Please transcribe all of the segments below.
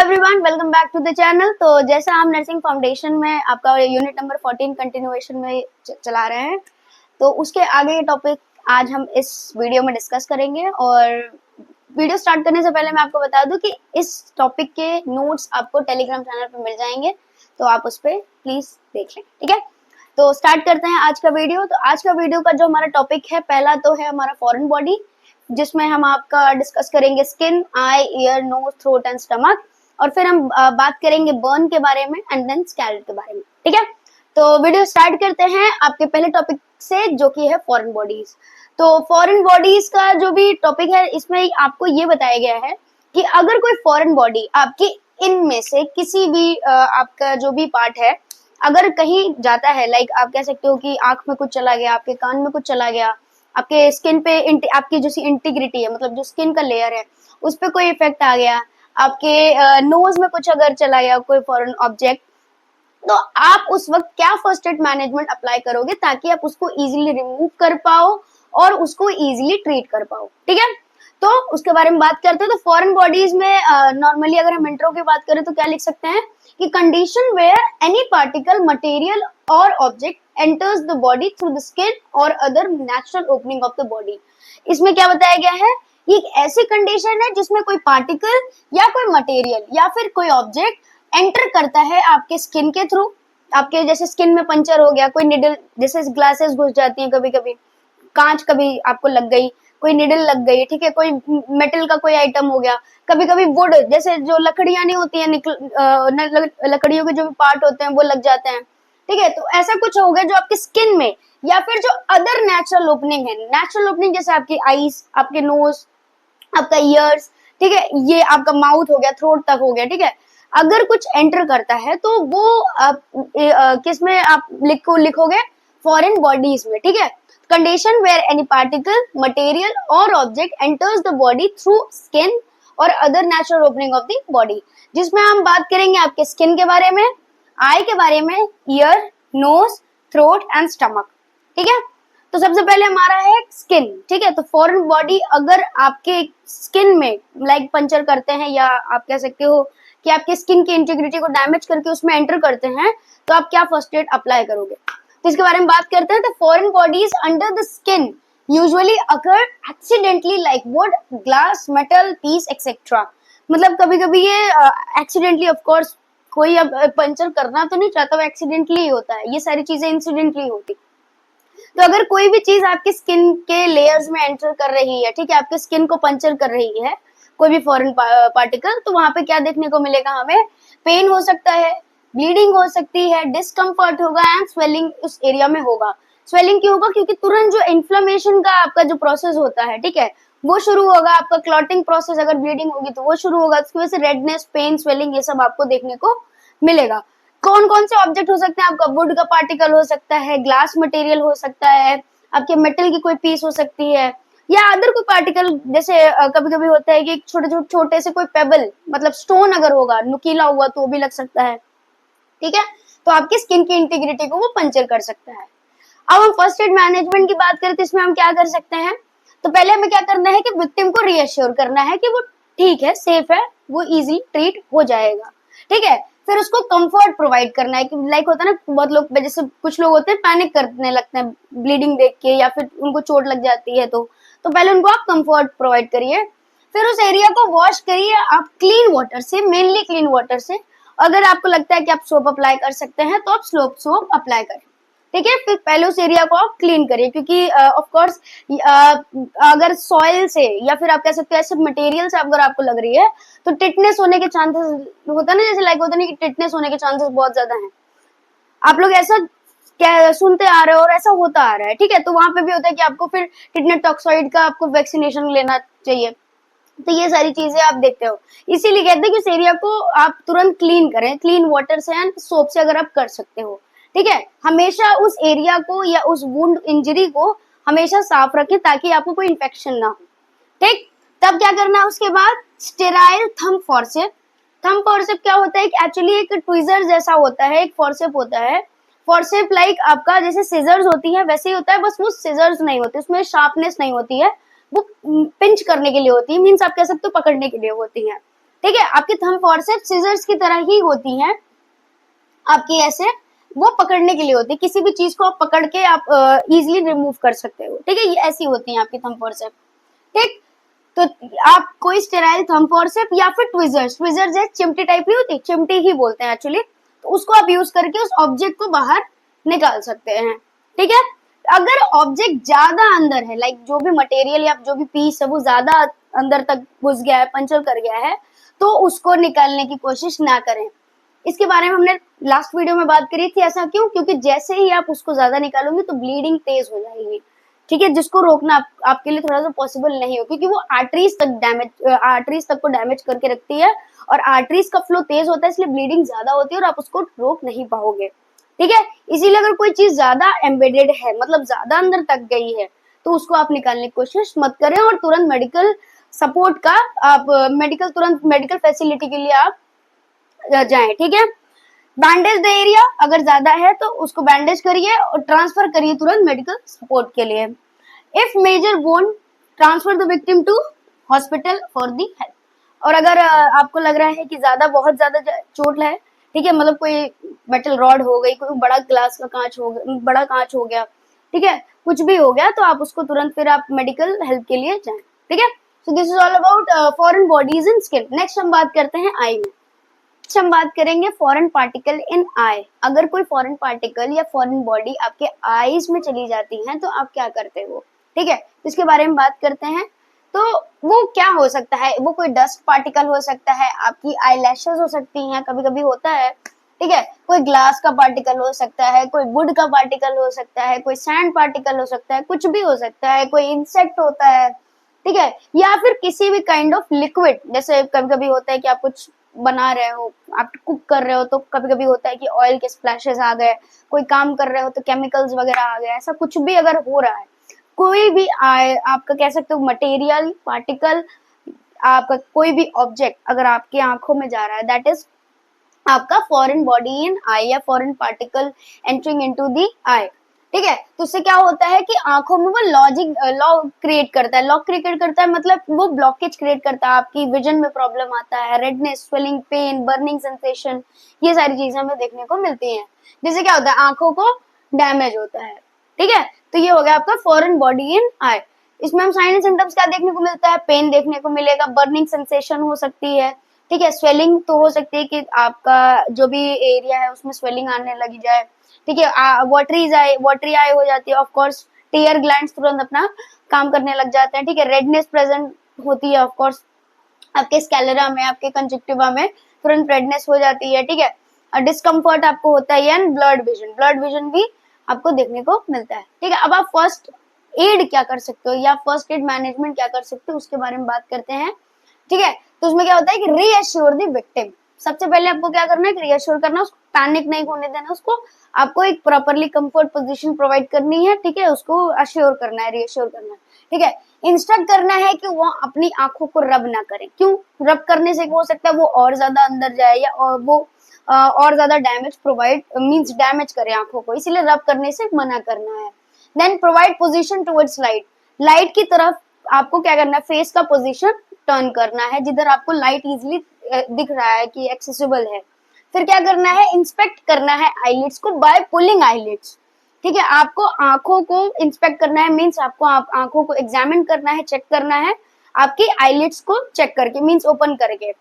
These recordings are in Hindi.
Everyone, welcome back to the channel. तो जैसा हम नर्सिंग फाउंडेशन में आपका यूनिट नंबर 14 कंटिन्यूएशन में चला रहे हैं, तो उसके आगे ये टॉपिक आज हम इस वीडियो में डिस्कस करेंगे। और वीडियो स्टार्ट करने से पहले मैं आपको बता दूं कि इस टॉपिक के नोट्स आपको टेलीग्राम चैनल पर मिल जाएंगे, तो आप उस पर प्लीज देख लें। ठीक है, तो स्टार्ट करते हैं आज का वीडियो। तो आज का वीडियो का जो हमारा टॉपिक है, पहला तो है हमारा फॉरेन बॉडी, जिसमें हम आपका डिस्कस करेंगे skin, eye, ear, nose, throat and stomach. और फिर हम बात करेंगे बर्न के बारे में एंड देन स्कैल्ड के बारे में। ठीक है, तो वीडियो स्टार्ट करते हैं आपके पहले टॉपिक से, जो कि है फॉरेन बॉडीज। तो फॉरेन बॉडीज का जो भी टॉपिक है, इसमें आपको ये बताया गया है कि अगर कोई फॉरेन बॉडी आपकी इनमें से किसी भी आपका जो भी पार्ट है अगर कहीं जाता है, लाइक आप कह सकते हो कि आंख में कुछ चला गया, आपके कान में कुछ चला गया, आपके स्किन पे आपकी जो इंटीग्रिटी है, मतलब जो स्किन का लेयर है उस पर कोई इफेक्ट आ गया, आपके नोज में कुछ अगर चला गया कोई फॉरेन ऑब्जेक्ट, तो आप उस वक्त क्या फर्स्ट एड मैनेजमेंट अप्लाई करोगे ताकि आप उसको इजीली रिमूव कर पाओ और उसको इजीली ट्रीट कर पाओ। ठीक है, तो उसके बारे में बात करते हैं। तो फॉरेन बॉडीज में नॉर्मली अगर हम इंट्रो की बात करें तो क्या लिख सकते हैं कि condition where any particle, material और object enters the body through the skin और other natural opening of the body. इसमें क्या बताया गया है, ये एक ऐसी कंडीशन है जिसमें कोई पार्टिकल या कोई मटेरियल या फिर कोई ऑब्जेक्ट एंटर करता है आपके स्किन के थ्रू। आपके जैसे स्किन में पंचर हो गया, कोई निडल, जैसे ग्लासेस घुस जाती हैं कभी कभी, कांच कभी आपको लग गई, कोई निडल लग गई, ठीक है, कोई मेटल का कोई आइटम हो गया, कभी कभी वुड, जैसे जो लकड़ियां नहीं होती हैं, लकड़ियों के जो भी पार्ट होते हैं वो लग जाते हैं। ठीक है, तो ऐसा कुछ हो गया जो आपकी स्किन में, या फिर जो अदर नेचुरल ओपनिंग है, नेचुरल ओपनिंग जैसे आपकी आईज, आपके नोज, आपका ईयर्स, ठीक है, ये आपका माउथ हो गया, थ्रोट तक हो गया। ठीक है, अगर कुछ एंटर करता है तो वो आप किसमें आप लिखोगे, फॉरेन बॉडीज में। ठीक है, condition where any particle, material और object enters the body through skin और other natural opening of the body, जिसमें हम बात करेंगे आपके स्किन के बारे में, आई के बारे में, ear, nose, throat and stomach. ठीक है, तो सबसे पहले हमारा है स्किन। ठीक है, तो फॉरेन बॉडी अगर आपके स्किन में लाइक पंचर करते हैं, या आप कह सकते हो कि आपके स्किन की इंटीग्रिटी को डैमेज करके उसमें एंटर करते हैं, तो आप क्या फर्स्ट एड अप्लाई करोगे, तो इसके बारे में बात करते हैं। तो foreign bodies under the skin usually occur accidentally like wood, glass, metal piece etcetera. मतलब कभी कभी ये एक्सीडेंटली, ऑफ कोर्स कोई अब पंचर करना तो नहीं चाहता, वो एक्सीडेंटली होता है, ये सारी चीजें इंसिडेंटली होती। तो अगर कोई भी चीज आपकी स्किन के लेयर्स में एंटर कर रही है, ठीक है, आपके स्किन को पंचर कर रही है कोई भी फॉरेन पार्टिकल, तो वहां पे क्या देखने को मिलेगा हमें, पेन हो सकता है, ब्लीडिंग हो सकती है, डिस्कम्फर्ट होगा एंड स्वेलिंग उस एरिया में होगा। स्वेलिंग क्यों होगा, क्योंकि तुरंत जो इन्फ्लेमेशन का आपका जो प्रोसेस होता है, ठीक है, वो शुरू होगा, आपका क्लॉटिंग प्रोसेस, अगर ब्लीडिंग होगी तो वो शुरू होगा, उसकी वजह से रेडनेस, पेन, स्वेलिंग ये सब आपको देखने को मिलेगा। कौन कौन से ऑब्जेक्ट हो सकते हैं, आपका वुड का पार्टिकल हो सकता है, ग्लास मटेरियल हो सकता है, आपके मेटल की कोई पीस हो सकती है, या अदर कोई पार्टिकल, जैसे कभी कभी होता है कि छोटे से कोई पेबल, मतलब स्टोन अगर होगा नुकीला हुआ तो वो भी लग सकता है। ठीक है, तो आपकी स्किन की इंटीग्रिटी को वो पंचर कर सकता है। अब हम फर्स्ट एड मैनेजमेंट की बात करें तो इसमें हम क्या कर सकते हैं, तो पहले हमें क्या करना है कि विक्टिम को रीअश्योर करना है कि वो ठीक है, सेफ है, वो इजीली ट्रीट हो जाएगा। ठीक है, फिर उसको कंफर्ट प्रोवाइड करना है कि लाइक होता है ना, बहुत लोग, जैसे कुछ लोग होते हैं पैनिक करने लगते हैं ब्लीडिंग देख के, या फिर उनको चोट लग जाती है, तो पहले उनको आप कंफर्ट प्रोवाइड करिए, फिर उस एरिया को वॉश करिए आप क्लीन वाटर से, मेनली क्लीन वाटर से। अगर आपको लगता है कि आप सोप अप्लाई कर सकते हैं तो आप सोप अप्लाई करें। ठीक है, फिर पहले उस एरिया को आप क्लीन करिए, क्योंकि ऑफ कोर्स अगर सॉइल से या फिर आप कह सकते हैं ऐसे मटेरियल से अगर आपको लग रही है तो टिटनेस होने के चांसेस होता है ना, जैसे लाइक होता है ना कि टिटनेस होने के चांसेस बहुत ज्यादा हैं। आप लोग ऐसा क्या सुनते आ रहे हो और ऐसा होता आ रहा है। ठीक है, तो वहां पे भी होता है कि आपको फिर टिटनेस टॉक्साइड का आपको वैक्सीनेशन लेना चाहिए। तो ये सारी चीजें आप देखते हो, इसीलिए कहते हैं कि उस एरिया को आप तुरंत क्लीन करें, क्लीन वाटर से एंड सोप से अगर आप कर सकते हो। ठीक है, हमेशा उस एरिया को या उस वुंड इंजरी को हमेशा साफ रखें ताकि आपको कोई इन्फेक्शन ना हो। ठीक, तब क्या करना है उसके बाद, sterile thumb forceps. Thumb forceps क्या होता है कि एक्चुअली एक ट्विजर जैसा होता है, एक फॉर्सेप होता है। फॉर्सेप लाइक आपका जैसे सीजर्स होती है वैसे ही होता है, बस वो सीजर्स नहीं होते, उसमें शार्पनेस नहीं होती है, वो पिंच करने के लिए होती है, मीन्स आप कह सकते हो पकड़ने के लिए होती है। ठीक है। आपकी थंब फॉरसेप्स सीजर्स की तरह ही होती हैं, आपकी ऐसे वो पकड़ने के लिए होती है, किसी भी चीज को आप पकड़ के आप इजिली रिमूव कर सकते हो। ठीक है, ये ऐसी होती है आपकी थंब फॉरसेप। ठीक, तो आप कोई स्टेराइल थंब फॉरसेप या फिर ट्विजर्स, ट्विजर्स है चिमटी टाइप ही होती है, चिमटी ही बोलते हैं एक्चुअली, तो उसको आप यूज करके उस ऑब्जेक्ट को बाहर निकाल सकते हैं। ठीक है, अगर ऑब्जेक्ट ज्यादा अंदर है, लाइक जो भी मटेरियल या जो भी पीस है वो ज्यादा अंदर तक घुस गया है, पंचर कर गया है, तो उसको निकालने की कोशिश ना करें। इसके बारे में हमने लास्ट वीडियो में बात करी थी। ऐसा क्यों? क्योंकि जैसे ही आप उसको ज्यादा निकालोगे तो ब्लीडिंग तेज हो जाएगी। ठीक है, जिसको रोकना आपके लिए थोड़ा सा पॉसिबल नहीं हो, क्योंकि वो आर्टरीज तक को डैमेज करके रखती है, और आर्टरीज का फ्लो तेज होता है, इसलिए ब्लीडिंग ज्यादा होती है और आप उसको रोक नहीं पाओगे। ठीक है, इसीलिए अगर कोई चीज ज्यादा एम्बेडेड है, मतलब ज्यादा अंदर तक गई है, तो उसको आप निकालने की कोशिश मत करें, और तुरंत मेडिकल सपोर्ट का आप तुरंत मेडिकल फैसिलिटी के लिए आप जाएं। ठीक है, बैंडेज द एरिया, अगर ज्यादा है तो उसको बैंडेज करिए और ट्रांसफर करिए तुरंत मेडिकल सपोर्ट के लिए। If major won't, transfer the victim to hospital for the help. और अगर आपको लग रहा है कि बहुत ज्यादा चोट है, ठीक है, मतलब कोई मेटल रॉड हो गई, कोई बड़ा ग्लास का कांच हो गया, बड़ा कांच हो गया, ठीक है, कुछ भी हो गया, तो आप उसको तुरंत फिर आप मेडिकल हेल्प के लिए जाएं। ठीक है, सो this is all about foreign bodies in skin. Next हम बात करते हैं आई में। हम बात करेंगे फॉरेन पार्टिकल इन आई। अगर कोई फॉरेन पार्टिकल या फॉरेन बॉडी आपके आईज में चली जाती है तो आप क्या करते हो? ठीक है, तो इसके बारे में बात करते हैं। तो वो क्या हो सकता है? वो कोई डस्ट पार्टिकल हो सकता है, आपकी आई लैशेज हो सकती हैं, कभी कभी होता है। ठीक है, कोई ग्लास का पार्टिकल हो सकता है, कोई वुड का पार्टिकल हो सकता है, कोई सैंड पार्टिकल हो सकता है, कुछ भी हो सकता है, कोई इंसेक्ट होता है। ठीक है, या फिर किसी भी काइंड ऑफ लिक्विड, जैसे कभी कभी होता है कि आप कुछ बना रहे हो, आप कुक कर रहे हो, तो कभी कभी होता है कि ऑयल के स्प्लैशेस आ गए, कोई काम कर रहे हो तो केमिकल्स वगैरह आ गए, ऐसा कुछ भी अगर हो रहा है, कोई भी आपका कह सकते हो मटेरियल पार्टिकल, आपका कोई भी ऑब्जेक्ट अगर आपकी आंखों में जा रहा है, दैट इज आपका फॉरेन बॉडी इन आई या foreign particle entering into the eye. ठीक है, तो उससे क्या होता है कि आंखों में वो लॉ क्रिएट करता है। लॉ क्रिएट करता है मतलब वो ब्लॉकेज क्रिएट करता है, आपकी विजन में प्रॉब्लम आता है, redness, swelling, pain, burning sensation, ये सारी चीजें हमें देखने को मिलती हैं। जिससे क्या होता है, आंखों को डैमेज होता है। ठीक है, तो ये हो गया आपका फॉरेन बॉडी इन आई। इसमें हम साइन एंड सिम्टम्स क्या देखने को मिलता है? पेन देखने को मिलेगा, बर्निंग सेंसेशन हो सकती है, ठीक है, स्वेलिंग तो हो सकती है कि आपका जो भी एरिया है उसमें स्वेलिंग आने लगी जाए। ठीक है, वाटरी आई हो जाती है, ऑफ कोर्स टीयर ग्लैंड्स तुरंत अपना काम करने लग जाते हैं। ठीक है, रेडनेस प्रेजेंट होती है, ऑफ कोर्स आपके स्कैलेरा में, आपके कंजक्टिवा में तुरंत रेडनेस हो जाती है। ठीक है, डिस्कम्फर्ट आपको होता है, एंड ब्लड विजन भी आपको देखने को मिलता है। ठीक है, अब आप फर्स्ट एड क्या कर सकते हो या फर्स्ट एड मैनेजमेंट क्या कर सकते हो उसके बारे में बात करते हैं। ठीक है, तो उसमें क्या होता है कि रीअश्योर द विक्टिम। सबसे पहले आपको क्या करना है कि रीअश्योर करना, उसको पैनिक नहीं होने देना, उसको आपको एक प्रॉपरली कंफर्ट पोजीशन प्रोवाइड करनी है। ठीक है, उसको अश्योर करना है, रीअश्योर करना है। ठीक है, इंस्ट्रक्ट करना है कि वो अपनी आंखों को रब ना करे। क्यों? रब करने से हो सकता है वो और ज्यादा अंदर जाए या और वो और ज्यादा डैमेज प्रोवाइड मींस डैमेज करे आंखों को, इसीलिए रब करने से मना करना है। Then provide position towards light. Light की तरफ आपको क्या करना है? फेस का पोजीशन टर्न करना है जिधर आपको लाइट इजिली दिख रहा है कि एक्सेसिबल है। फिर क्या करना है? इंस्पेक्ट करना है आईलिड्स को बाय पुलिंग आईलिड्स। ठीक है, आपको आंखों को इंस्पेक्ट करना है, मींस आपको आंखों को एग्जामिन करना है, चेक करना है, आपकी आईलिड्स को चेक करके, मींस ओपन करके।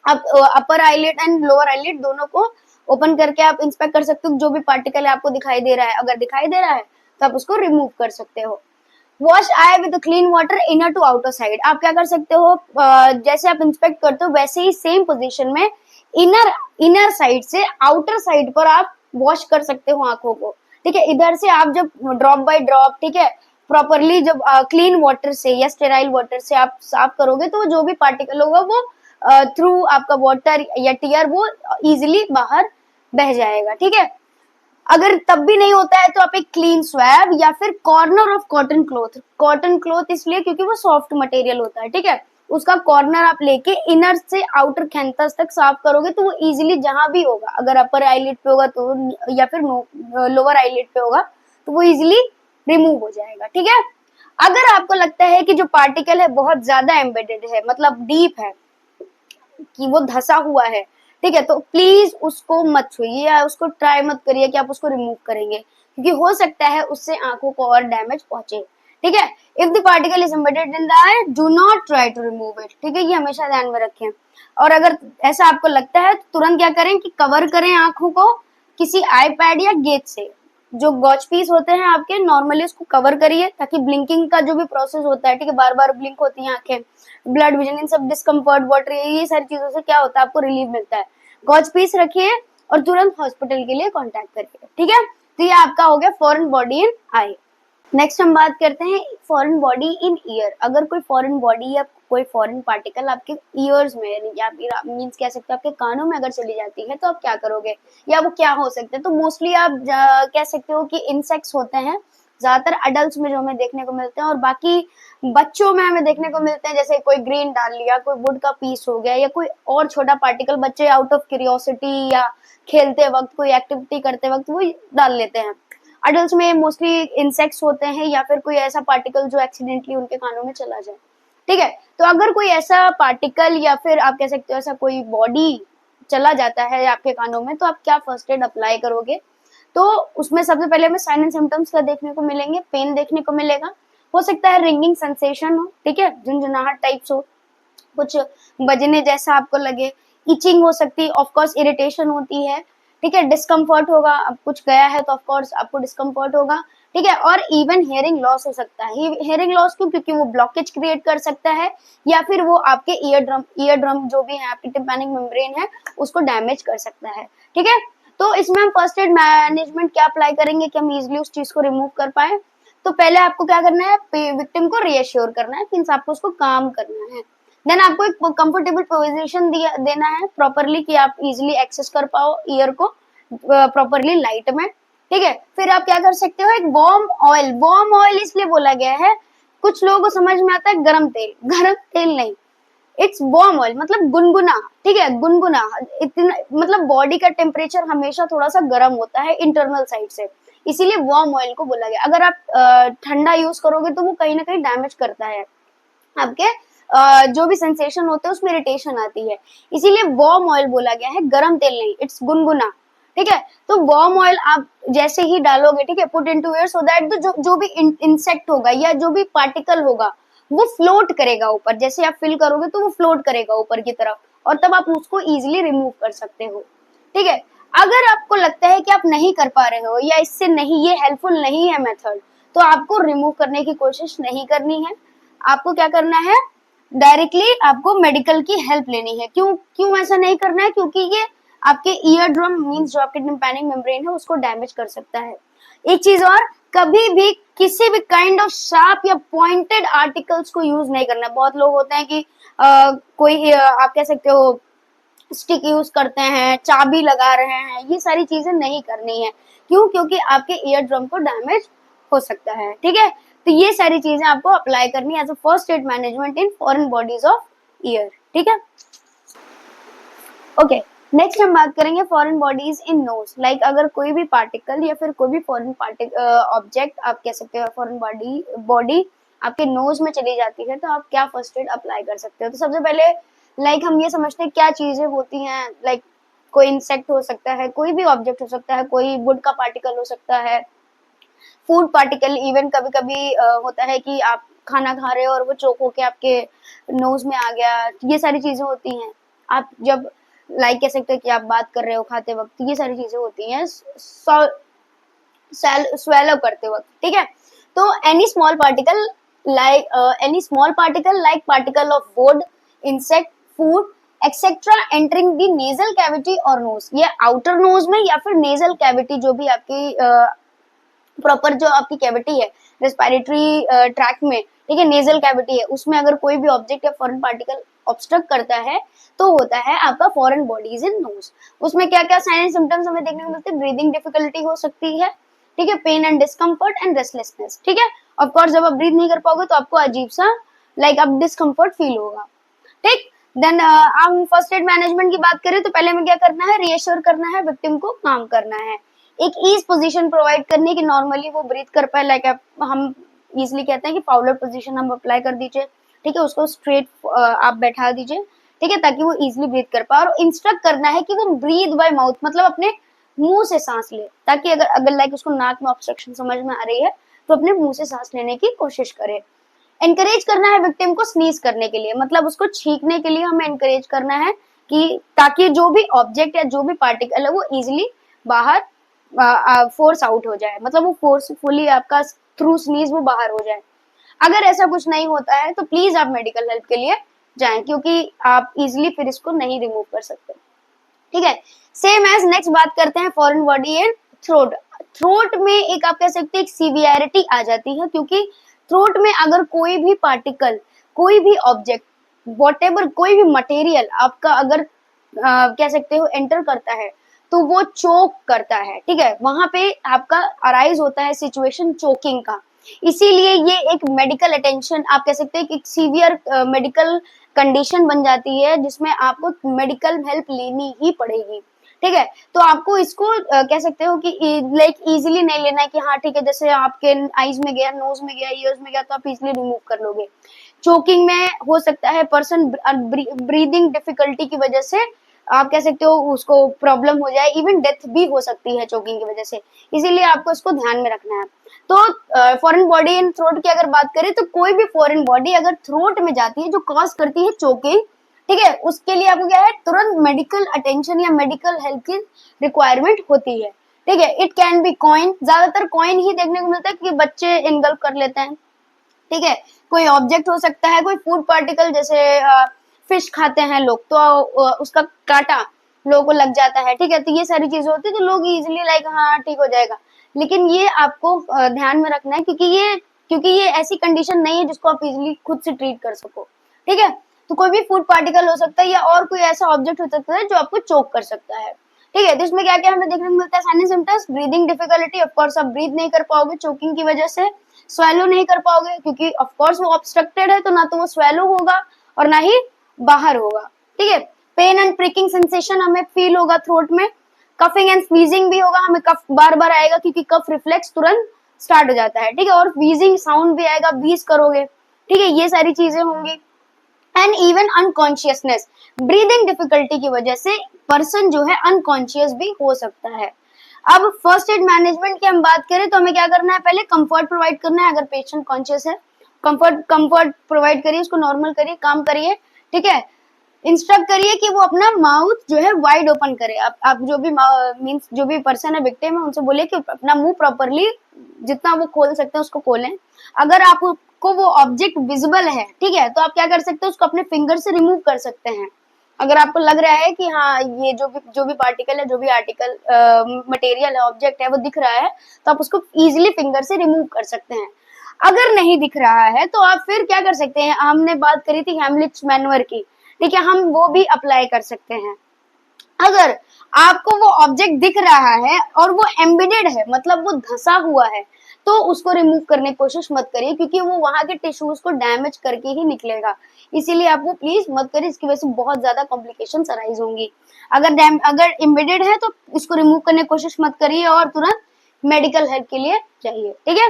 आप upper eyelid and lower eyelid दोनों को ओपन करके आप इंस्पेक्ट कर सकते हो। जो भी पार्टिकल है आपको दिखाई दे रहा है, अगर दिखाई दे रहा है तो आप उसको रिमूव कर सकते हो। Wash eye with clean water inner to outer side. आप क्या कर सकते हो, जैसे आप इंस्पेक्ट करते हो वैसे ही सेम पोजीशन में इनर साइड से आउटर साइड पर आप वॉश कर सकते हो आंखों को। ठीक है, इधर से आप जब ड्रॉप बाय ड्रॉप, ठीक है, प्रॉपरली जब क्लीन वाटर से या स्टेराइल वाटर से आप साफ करोगे तो जो भी पार्टिकल होगा वो थ्रू आपका वाटर या टीयर वो इजिली बाहर बह जाएगा। ठीक है, अगर तब भी नहीं होता है तो आप एक क्लीन स्वैब या फिर कॉर्नर ऑफ कॉटन क्लोथ इसलिए क्योंकि वो सॉफ्ट मटेरियल होता है। ठीक है, उसका कॉर्नर आप लेके इनर से आउटर कैंथस तक साफ करोगे तो वो इजीली जहां भी होगा, अगर अपर आईलिड पे होगा तो या फिर लोअर आईलिड पे होगा तो वो इजीली रिमूव हो जाएगा। ठीक है, अगर आपको लगता है कि जो पार्टिकल है बहुत ज्यादा एम्बेडेड है, मतलब डीप है, कि वो धसा हुआ है, ठीक है, तो प्लीज उसको मत छूइए या उसको ट्राई मत करिए कि आप उसको रिमूव करेंगे, क्योंकि हो सकता है उससे आंखों को और डैमेज पहुंचे, ठीक है। If the particle is embedded in the eye, do not try to remove it, ठीक है, ये हमेशा ध्यान में रखें। और अगर ऐसा आपको लगता है तो तुरंत क्या करें कि कवर करें आंखों को किसी आईपैड या गेज से। जो गॉच पीस होते हैं आपके, नॉर्मली उसको कवर करिए ताकि ब्लिंकिंग का जो भी प्रोसेस होता है, ठीक है, बार बार ब्लिंक होती है आंखें, ब्लड विजन, इन सब डिस्कम्फर्ट, वाटर, ये सारी चीजों से क्या होता है, आपको रिलीफ मिलता है। गॉच पीस रखिए और तुरंत हॉस्पिटल के लिए कॉन्टेक्ट करिए, ठीक है। तो ये आपका हो गया foreign body in I. Next हम बात करते हैं फॉरेन बॉडी इन ईयर। अगर कोई फॉरेन बॉडी या कोई फॉरेन पार्टिकल आपके ईयर्स में या फिर मीन्स कह सकते हो आपके कानों में अगर चली जाती है तो आप क्या करोगे, या वो क्या हो सकते हैं। तो मोस्टली आप कह सकते हो कि इंसेक्ट्स होते हैं, ज्यादातर अडल्ट में जो हमें देखने को मिलते हैं, और बाकी बच्चों में हमें देखने को मिलते हैं, जैसे कोई ग्रेन डाल लिया, कोई वुड का पीस हो गया, या कोई और छोटा पार्टिकल बच्चे आउट ऑफ क्यूरियोसिटी या खेलते वक्त कोई एक्टिविटी करते वक्त वो डाल लेते हैं। अडल्ट में मोस्टली इंसेक्ट्स होते हैं या फिर कोई ऐसा पार्टिकल जो एक्सीडेंटली उनके कानों में चला जाए, ठीक है। तो अगर कोई ऐसा पार्टिकल या फिर आप कह सकते हो ऐसा कोई बॉडी चला जाता है आपके कानों में, तो आप क्या फर्स्ट एड अप्लाई करोगे। तो उसमें सबसे पहले हमें साइन एंड सिम्टम्स का देखने को मिलेंगे, पेन देखने को मिलेगा, हो सकता है रिंगिंग सेंसेशन हो, ठीक है, झुंझुनाहट टाइप्स हो, कुछ बजने जैसा आपको लगे, इचिंग हो सकती है, ऑफकोर्स इरिटेशन होती है, ठीक है, डिस्कम्फर्ट होगा, अब कुछ गया है तो ऑफकोर्स आपको डिस्कम्फर्ट होगा, ठीक है, और इवन हेयरिंग लॉस हो सकता है। हेयरिंग लॉस क्यों, क्योंकि वो ब्लॉकेज क्रिएट कर सकता है या फिर वो आपके ईयर ड्रम जो भी है, आपकी टिम्पैनिक मेम्ब्रेन है, उसको डैमेज कर सकता है, ठीक है। तो इसमें हम फर्स्ट एड मैनेजमेंट क्या अप्लाई करेंगे कि हम इजिली उस चीज को रिमूव कर पाए। तो पहले आपको क्या करना है, विक्टिम को रीअश्योर करना है, मीन्स आपको उसको काम करना है। देन आपको एक कंफर्टेबल पोजीशन देना है प्रॉपरली कि आप इजिली एक्सेस कर पाओ ईयर को प्रॉपरली लाइट में, ठीक है। फिर आप क्या कर सकते हो, एक वार्म ऑयल इसलिए बोला गया है, कुछ लोगों को समझ में आता है गरम तेल नहीं, इट्स वार्म ऑयल मतलब गुनगुना, ठीक है, गुनगुना। इतना मतलब बॉडी का टेम्परेचर हमेशा थोड़ा सा गर्म होता है इंटरनल साइड से, इसीलिए वार्म ऑयल को बोला गया। अगर आप ठंडा यूज करोगे तो वो कहीं ना कहीं डैमेज करता है आपके जो भी सेंसेशन होते हैं, उसमें इरिटेशन आती है, इसीलिए वार्म ऑयल बोला गया है, गरम तेल नहीं, इट्स गुनगुना, ठीक है। तो वार्म ऑयल आप जैसे ही डालोगे, ठीक है, put into year, so that जो भी इंसेक्ट होगा या जो भी पार्टिकल होगा वो फ्लोट करेगा ऊपर, जैसे आप फिल करोगे तो वो फ्लोट करेगा ऊपर की तरफ, और तब आप उसको इजिली रिमूव कर सकते हो, ठीक है। अगर आपको लगता है कि आप नहीं कर पा रहे हो या इससे नहीं, ये हेल्पफुल नहीं है मेथड, तो आपको रिमूव करने की कोशिश नहीं करनी है। आपको क्या करना है, डायरेक्टली आपको मेडिकल की हेल्प लेनी है। क्यों ऐसा नहीं करना है, क्योंकि ये आपके ईयर ड्रम मीन्स जो आपके टिम्पैनिक मेम्ब्रेन है उसको डैमेज कर सकता है। एक चीज और, कभी भी किसी भी काइंड ऑफ शार्प या पॉइंटेड आर्टिकल्स को यूज नहीं करना। बहुत लोग होते हैं कि कोई आप कह सकते हो स्टिक यूज करते हैं, चाबी लगा रहे हैं, ये सारी चीजें नहीं करनी है। क्यों, क्योंकि आपके ईयर ड्रम को डैमेज हो सकता है, ठीक है। तो ये सारी चीजें आपको अप्लाई करनी है as a first aid management in foreign bodies of ear, ठीक है। ओके, नेक्स्ट हम बात करेंगे foreign bodies in nose. Like अगर कोई भी पार्टिकल या फिर कोई भी फॉरेन ऑब्जेक्ट आप कह सकते हो, फॉरेन बॉडी आपके नोज में चली जाती है, तो आप क्या फर्स्ट एड अप्लाई कर सकते हो। तो सबसे पहले लाइक हम ये समझते हैं क्या चीजें होती हैं, लाइक कोई इंसेक्ट हो सकता है, कोई भी ऑब्जेक्ट हो सकता है, कोई वुड का पार्टिकल हो सकता है, फूड पार्टिकल, इवन कभी कभी होता है कि आप खाना खा रहे हो और वो चोक होके आपके नोज में आ गया, ये सारी चीजें होती हैं। आप जब लाइक कह सकते हैं कि आप बात कर रहे हो खाते वक्त, ये सारी चीजें होती हैं स्वेलो करते वक्त, ठीक है। तो any small particle like particle of would, insect, food etcetera entering the nasal cavity और नोज, ये आउटर नोज में या फिर नेजल कैविटी जो भी आपकी प्रॉपर जो आपकी कैविटी है रेस्पिरेटरी ट्रैक में, ठीक है, नेजल कैविटी है, उसमें अगर कोई भी ऑब्जेक्ट या फॉरेन पार्टिकल ऑब्स्ट्रक्ट करता है तो होता है आपका फॉरेन बॉडीज इन नोज। उसमें क्या क्या साइन एंड सिम्टम्स हमें देखने को मिलते हैं, ब्रीदिंग डिफिकल्टी हो सकती है, ठीक है, pain and discomfort and restlessness, ठीक है। ऑफ कोर्स जब आप ब्रीथ नहीं कर पाओगे तो आपको अजीब सा लाइक आप डिस्कम्फर्ट फील होगा, ठीक। देन हम फर्स्ट एड मैनेजमेंट की बात करें तो पहले हमें क्या करना है, रीएश्योर करना है, विक्टिम को काम करना है, एक ईज पोजीशन प्रोवाइड करनी है कि नॉर्मली वो ब्रीथ कर पाए। लाइक हम इजिली कहते हैं कि फाउलर पोजीशन हम अप्लाई कर दीजिए, ठीक है, उसको स्ट्रेट आप बैठा दीजिए, ठीक है, ताकि वो इजिली ब्रीथ कर पाए। और इंस्ट्रक्ट करना है कि वो ब्रीथ बाय माउथ, मतलब अपने मुंह से सांस ले, ताकि अगर अगर लाइक उसको नाक में ऑब्स्ट्रक्शन समझ में आ रही है तो अपने मुंह से सांस लेने की कोशिश करे। एनकरेज करना है विक्टिम को स्नीज करने के लिए, मतलब उसको छींकने के लिए हमें एनकरेज करना है कि ताकि जो भी ऑब्जेक्ट या जो भी पार्टिकल है वो इजिली बाहर फोर्स आउट हो जाए, मतलब वो फोर्सफुली आपका थ्रू स्नीज वो बाहर हो जाए। अगर ऐसा कुछ नहीं होता है तो प्लीज आप मेडिकल हेल्प के लिए जाएं, क्योंकि आप इजिली फिर इसको नहीं रिमूव कर सकते। ठीक है, सेम एज नेक्स्ट बात करते हैं foreign body and throat. Throat में एक आप कह सकते हैं एक सीवियरिटी आ जाती है, क्योंकि थ्रोट में अगर कोई भी पार्टिकल, कोई भी ऑब्जेक्ट, वॉटेवर कोई भी मटेरियल आपका अगर कह सकते हो एंटर करता है तो वो चोक करता है। ठीक है, वहां पे आपका अराइज होता है सिचुएशन चोकिंग का। इसीलिए ये एक मेडिकल अटेंशन आप कह सकते हैं कि एक सीवियर मेडिकल कंडीशन बन जाती है, जिसमें आपको मेडिकल हेल्प लेनी ही पड़ेगी। ठीक है, तो आपको इसको कह सकते हो कि लाइक इजीली नहीं लेना है कि हाँ ठीक है, जैसे आपके आईज में गया, नोज में गया, ईयर्स में गया तो आप इजीली रिमूव कर लोगे। चोकिंग में हो सकता है पर्सन ब्रीदिंग डिफिकल्टी की वजह से आप कह सकते हो उसको प्रॉब्लम हो जाए, इवन डेथ भी हो सकती है चोकिंग की वजह से, इसीलिए आपको इसको ध्यान में रखना है। तो फॉरेन बॉडी एंड थ्रोट की अगर बात करें तो कोई भी फॉरेन बॉडी अगर थ्रोट में जाती है जो कॉज करती है चोकिंग, ठीक है, उसके लिए आपको क्या है, तुरंत मेडिकल अटेंशन या मेडिकल हेल्प की रिक्वायरमेंट होती है। ठीक है, इट कैन बी कॉइन, ज्यादातर कॉइन ही देखने को मिलता है कि बच्चे इनगल्फ कर लेते हैं। ठीक है, कोई ऑब्जेक्ट हो सकता है, कोई फूड पार्टिकल, जैसे फिश खाते हैं लोग तो उसका कांटा लोगों को लग जाता है। ठीक है, तो ये सारी चीजें होती है तो लोग इजिली लाइक हाँ ठीक हो जाएगा, लेकिन ये आपको ध्यान में रखना है क्योंकि ये ऐसी कंडीशन नहीं है जिसको आप इजिली खुद से ट्रीट कर सको। ठीक है, तो कोई भी फूड पार्टिकल हो सकता है या और कोई ऐसा ऑब्जेक्ट हो सकता है जो आपको चोक कर सकता है। ठीक है, तो इसमें क्या क्या हमें देखने को मिलता है, sign and symptoms, breathing difficulty, of course आप ब्रीथ नहीं कर पाओगे चोकिंग की वजह से, स्वेलो नहीं कर पाओगे क्योंकि ऑफ कोर्स वो ऑब्स्ट्रक्टेड है, तो ना तो वो स्वेलो होगा और ना ही बाहर होगा। ठीक है, पेन एंड प्रिकिंग सेंसेशन हमें फील होगा थ्रोट में, कफिंग एंड स्नीजिंग भी होगा, हमें कफ बार बार आएगा क्योंकि कफ रिफ्लेक्स तुरंत स्टार्ट हो जाता है। ठीक है, और व्हीजिंग साउंड भी आएगा, व्हीज करोगे। ठीक है, ये सारी चीजें होंगी। And even unconsciousness, breathing difficulty की वजह से पर्सन जो है अनकॉन्शियस भी हो सकता है। अब फर्स्ट एड मैनेजमेंट की हम बात करें तो हमें क्या करना है, पहले कंफर्ट प्रोवाइड करना है। अगर पेशेंट कॉन्शियस है, कंफर्ट प्रोवाइड करिए, उसको नॉर्मल करिए, काम करिए। ठीक है, इंस्ट्रक्ट करिए कि वो अपना माउथ जो है वाइड ओपन करे। आप जो भी मींस जो भी पर्सन है विक्टिम है उनसे बोले कि अपना मुंह प्रॉपरली जितना वो खोल सकते हैं उसको खोलें। अगर आपको वो ऑब्जेक्ट विजिबल है, ठीक है, तो आप क्या कर सकते हैं, उसको अपने फिंगर से रिमूव कर सकते हैं। अगर आपको लग रहा है कि हाँ ये जो भी पार्टिकल है, जो भी आर्टिकल मटेरियल है, ऑब्जेक्ट है, वो दिख रहा है, तो आप उसको इजिली फिंगर से रिमूव कर सकते हैं। अगर नहीं दिख रहा है तो आप फिर क्या कर सकते हैं, हमने बात करी थी हेमलिच मैनुअर की, ठीक है, हम वो भी अप्लाई कर सकते हैं। अगर आपको वो ऑब्जेक्ट दिख रहा है और वो एम्बेडेड है, मतलब वो धंसा हुआ है, तो उसको रिमूव करने की कोशिश मत करिए, क्योंकि वो वहां के टिश्यूज को डैमेज करके ही निकलेगा। इसीलिए आप वो प्लीज मत करिए, इसकी वजह से बहुत ज्यादा कॉम्प्लिकेशंस अराइज होंगी। अगर एम्बेडेड है तो इसको रिमूव करने की कोशिश मत करिए और तुरंत मेडिकल हेल्प के लिए चाहिए। ठीक है,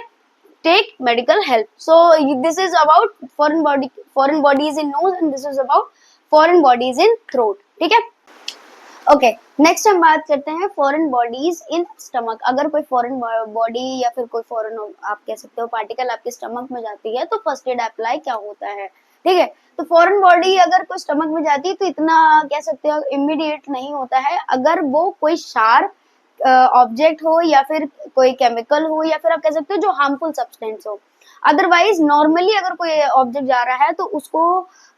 take medical help. So this is about foreign bodies in nose and this is about foreign bodies in throat. ठीक है, ओके, नेक्स्ट हम बात करते हैं फॉरेन बॉडीज इन स्टमक। अगर कोई फॉरेन बॉडी या फिर कोई फॉरेन आप कह सकते हो पार्टिकल आपके स्टमक में जाती है तो फर्स्ट एड अप्लाई क्या होता है। ठीक है, तो फॉरेन बॉडी अगर कोई स्टमक में जाती है तो इतना कह सकते हो इमीडिएट नहीं होता है। अगर वो कोई शार्प ऑब्जेक्ट हो या फिर कोई केमिकल हो या फिर आप कह सकते हो जो हार्मफुल सब्सटेंस हो। अदरवाइज नॉर्मली अगर कोई ऑब्जेक्ट जा रहा है तो उसको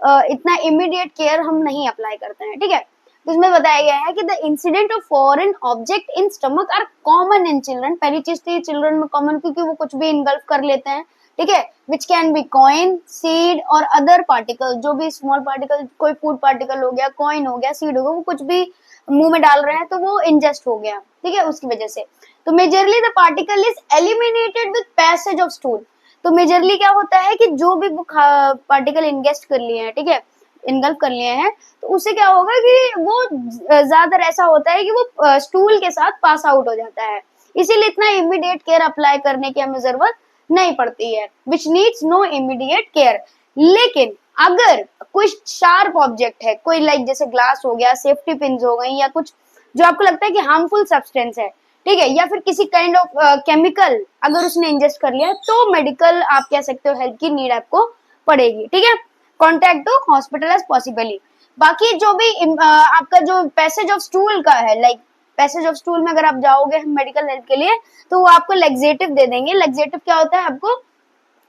इतना इमीडिएट केयर हम नहीं अप्लाई करते हैं। ठीक है, तो इसमें बताया गया है कि the incident of foreign object in stomach are common in children. पहली चीज तो ये चिल्ड्रन में कॉमन, क्योंकि वो कुछ भी इनगल्फ कर लेते हैं। ठीक है, which can be coin, seed और अदर पार्टिकल, जो भी स्मॉल पार्टिकल, कोई फूड पार्टिकल हो गया, कॉइन हो गया, सीड हो गया, वो कुछ भी मुंह में डाल रहे हैं तो वो इंजेस्ट हो गया। ठीक है, उसकी वजह से तो majorly the particle is eliminated with passage of stool. तो मेजरली क्या होता है कि जो भी पार्टिकल इंगेस्ट कर लिए हैं, ठीक है, इनगल्फ कर लिए हैं, तो उससे क्या होगा कि वो ज्यादातर ऐसा होता है कि वो स्टूल के साथ पास आउट हो जाता है। इसीलिए इतना इमीडिएट केयर अप्लाई करने की हमें जरूरत नहीं पड़ती है, which needs no immediate care. लेकिन अगर कोई शार्प ऑब्जेक्ट है, कोई लाइक जैसे ग्लास हो गया, सेफ्टी पिन हो गई, या कुछ जो आपको लगता है कि हार्मफुल सब्सटेंस है, ठीक है, या फिर किसी काइंड ऑफ केमिकल अगर उसने इंजेस्ट कर लिया, तो मेडिकल आप कह सकते हो हेल्प की नीड आपको पड़ेगी, ठीक है। Contact to hospital as possibly. बाकी जो भी आपका जो पैसेज ऑफ स्टूल का है, लाइक पैसेज ऑफ स्टूल में अगर आप जाओगे मेडिकल हेल्प के लिए, तो वो आपको लेग्जेटिव दे देंगे। लेग्जेटिव क्या होता है, आपको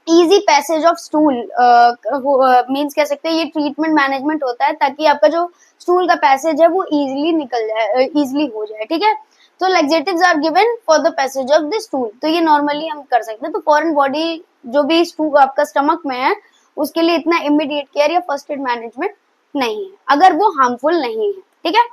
easy passage of stool means कह सकते हैं ये ट्रीटमेंट मैनेजमेंट होता है, ताकि आपका जो स्टूल का पैसेज है वो इजीली निकल जाए, इजीली हो जाए, ठीक है। तो laxatives are given for the passage of the stool, तो ये नॉर्मली हम कर सकते हैं। तो फॉरेन बॉडी जो भी स्टूल आपका स्टमक में है, उसके लिए इतना इमीडिएट केयर या फर्स्ट एड मैनेजमेंट नहीं है, अगर वो हार्मफुल नहीं है, ठीक है।